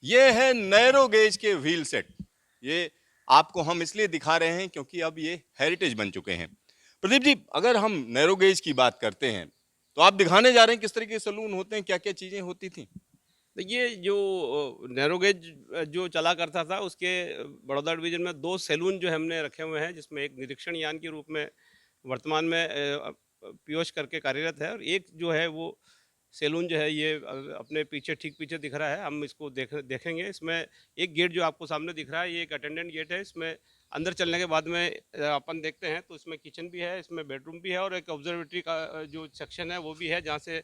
ये है narrow gauge के व्हील सेट। ये आपको हम इसलिए दिखा रहे हैं क्योंकि अब ये हेरिटेज बन चुके हैं। प्रदीप जी, अगर हम नैरो गेज की बात करते हैं तो आप दिखाने जा रहे हैं किस तरीके के सलून होते हैं, क्या क्या चीजें होती थी। देखिए जो नैरो गेज जो चला करता था उसके बड़ौदा डिवीज़न में 2 सैलून जो हमने रखे हुए हैं, जिसमें एक निरीक्षण यान के रूप में वर्तमान में पीयूष करके कार्यरत है, और एक जो है वो सैलून जो है ये अपने पीछे ठीक पीछे दिख रहा है, हम इसको देखेंगे। इसमें एक गेट जो आपको सामने दिख रहा है ये एक अटेंडेंट गेट है। इसमें अंदर चलने के बाद में अपन देखते हैं तो इसमें किचन भी है, इसमें बेडरूम भी है, और एक ऑब्जर्वेटरी का जो सेक्शन है वो भी है, जहाँ से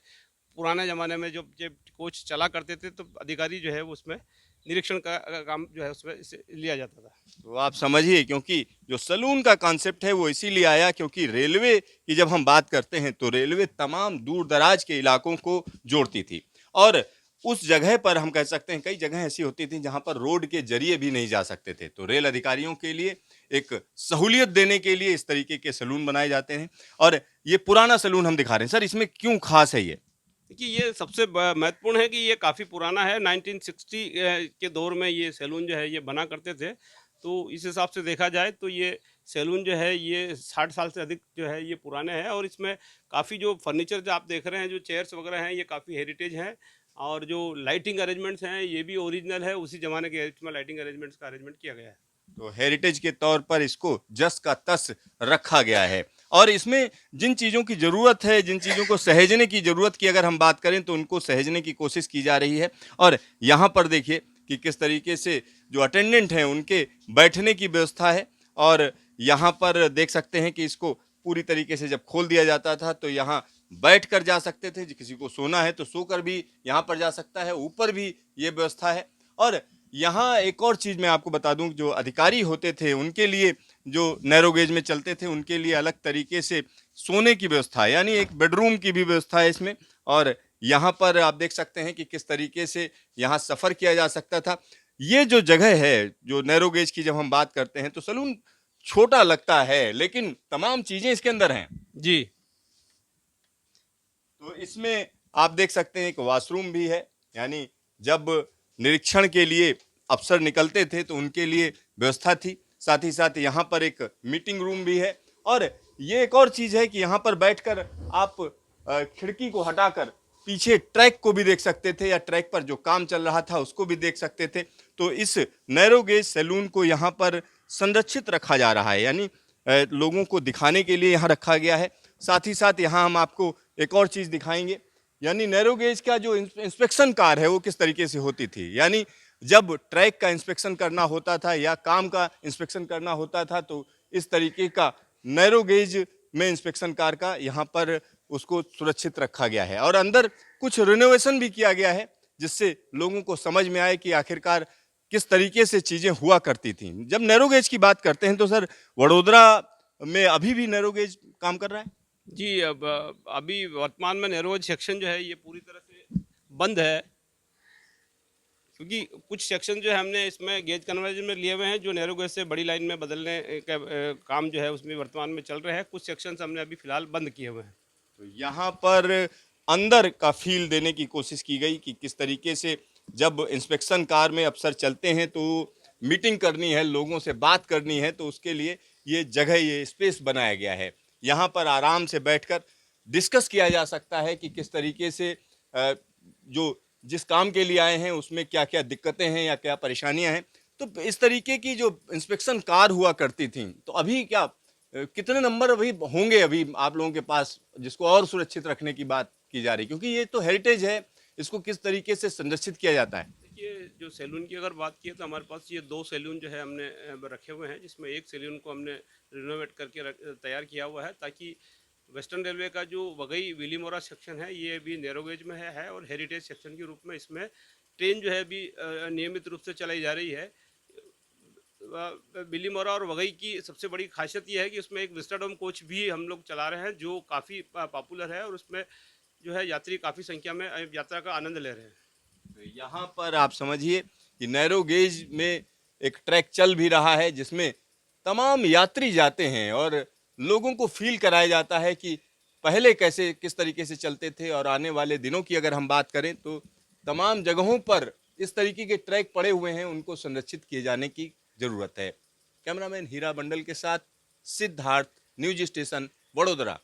पुराने ज़माने में जब कोच चला करते थे तो अधिकारी जो है वो उसमें निरीक्षण का काम जो है उसमें इसे लिया जाता था। तो आप समझिए, क्योंकि जो सलून का कॉन्सेप्ट है वो इसीलिए आया क्योंकि रेलवे की जब हम बात करते हैं तो रेलवे तमाम दूर दराज के इलाकों को जोड़ती थी। और उस जगह पर हम कह सकते हैं कई जगह ऐसी होती थी जहां पर रोड के जरिए भी नहीं जा सकते थे, तो रेल अधिकारियों के लिए एक सहूलियत देने के लिए इस तरीके के सलून बनाए जाते हैं। और ये पुराना सलून हम दिखा रहे हैं सर, इसमें क्यों खास है ये। देखिए ये सबसे महत्वपूर्ण है कि ये काफ़ी पुराना है। 1960 के दौर में ये सैलून जो है ये बना करते थे। तो इस हिसाब से देखा जाए तो ये सैलून जो है ये 60 साल से अधिक जो है ये पुराने हैं, और इसमें काफ़ी जो फर्नीचर जो आप देख रहे हैं, जो चेयर्स वगैरह हैं, ये काफ़ी हेरिटेज हैं। और जो लाइटिंग अरेंजमेंट्स हैं ये भी ओरिजिनल है, उसी ज़माने के इसमें लाइटिंग अरेंजमेंट्स का अरेंजमेंट किया गया है। तो हेरिटेज के तौर पर इसको जस का तस रखा गया है। और इसमें जिन चीज़ों की ज़रूरत है, जिन चीज़ों को सहेजने की ज़रूरत की अगर हम बात करें तो उनको सहेजने की कोशिश की जा रही है। और यहाँ पर देखिए कि किस तरीके से जो अटेंडेंट हैं उनके बैठने की व्यवस्था है। और यहाँ पर देख सकते हैं कि इसको पूरी तरीके से जब खोल दिया जाता था तो यहाँ बैठ कर जा सकते थे, किसी को सोना है तो सोकर भी यहाँ पर जा सकता है, ऊपर भी ये व्यवस्था है। और यहाँ एक और चीज़ मैं आपको बता दूं, जो अधिकारी होते थे उनके लिए, जो नैरो गेज में चलते थे उनके लिए अलग तरीके से सोने की व्यवस्था है, यानी एक बेडरूम की भी व्यवस्था है इसमें। और यहाँ पर आप देख सकते हैं कि किस तरीके से यहाँ सफ़र किया जा सकता था। ये जो जगह है, जो नैरो गेज की जब हम बात करते हैं तो सलून छोटा लगता है लेकिन तमाम चीज़ें इसके अंदर हैं। जी। तो इसमें आप देख सकते हैं एक वॉशरूम भी है, यानी जब निरीक्षण के लिए अफसर निकलते थे तो उनके लिए व्यवस्था थी। साथ ही साथ यहाँ पर एक मीटिंग रूम भी है। और ये एक और चीज़ है कि यहाँ पर बैठकर आप खिड़की को हटाकर पीछे ट्रैक को भी देख सकते थे, या ट्रैक पर जो काम चल रहा था उसको भी देख सकते थे। तो इस नैरो गेज सैलून को यहाँ पर संरक्षित रखा जा रहा है, यानी लोगों को दिखाने के लिए यहाँ रखा गया है। साथ ही साथ यहाँ हम आपको एक और चीज़ दिखाएंगे, यानी नैरो गेज का जो इंस्पेक्शन कार है वो किस तरीके से होती थी। यानी जब ट्रैक का इंस्पेक्शन करना होता था या काम का इंस्पेक्शन करना होता था तो इस तरीके का नैरो गेज में इंस्पेक्शन कार का यहाँ पर उसको सुरक्षित रखा गया है। और अंदर कुछ रिनोवेशन भी किया गया है जिससे लोगों को समझ में आए कि आखिरकार किस तरीके से चीज़ें हुआ करती थी। जब नैरो गेज की बात करते हैं तो सर, वडोदरा में अभी भी नैरो गेज काम कर रहा है। जी, अब अभी वर्तमान में नैरो सेक्शन जो है ये पूरी तरह से बंद है, क्योंकि कुछ सेक्शन जो है हमने इसमें गेज कन्वर्जन में लिए हुए हैं, जो नैरो गेज से बड़ी लाइन में बदलने का काम जो है उसमें वर्तमान में चल रहे हैं। कुछ सेक्शंस हमने अभी फिलहाल बंद किए हुए हैं। तो यहाँ पर अंदर का फील देने की कोशिश की गई कि किस तरीके से जब इंस्पेक्शन कार में अफसर चलते हैं तो मीटिंग करनी है, लोगों से बात करनी है, तो उसके लिए ये जगह, ये स्पेस बनाया गया है। यहाँ पर आराम से बैठकर डिस्कस किया जा सकता है कि किस तरीके से जो जिस काम के लिए आए हैं उसमें क्या क्या दिक्कतें हैं या क्या परेशानियां हैं। तो इस तरीके की जो इंस्पेक्शन कार हुआ करती थी, तो अभी क्या कितने नंबर अभी होंगे अभी आप लोगों के पास जिसको और सुरक्षित रखने की बात की जा रही, क्योंकि ये तो हेरिटेज है, इसको किस तरीके से संरक्षित किया जाता है। देखिए जो सैलून की अगर बात की है तो हमारे पास ये 2 सैलून जो है हमने रखे हुए हैं, जिसमें एक सैलून को हमने रिनोवेट करके तैयार किया हुआ है, ताकि वेस्टर्न रेलवे का जो वघई विलीमोरा सेक्शन है ये भी नैरो गेज में है, और हेरिटेज सेक्शन के रूप में इसमें ट्रेन जो है अभी नियमित रूप से चलाई जा रही है। बिलीमोरा और वघई की सबसे बड़ी खासियत यह है कि उसमें एक विस्टाडोम कोच भी हम लोग चला रहे हैं, जो काफ़ी पॉपुलर है, और उसमें जो है यात्री काफ़ी संख्या में यात्रा का आनंद ले रहे हैं। तो यहाँ पर आप समझिए कि नैरो गेज में एक ट्रैक चल भी रहा है जिसमें तमाम यात्री जाते हैं और लोगों को फील कराया जाता है कि पहले कैसे किस तरीके से चलते थे। और आने वाले दिनों की अगर हम बात करें तो तमाम जगहों पर इस तरीके के ट्रैक पड़े हुए हैं, उनको संरक्षित किए जाने की जरूरत है। कैमरामैन हीरा मंडल के साथ सिद्धार्थ, न्यूज स्टेशन, वडोदरा।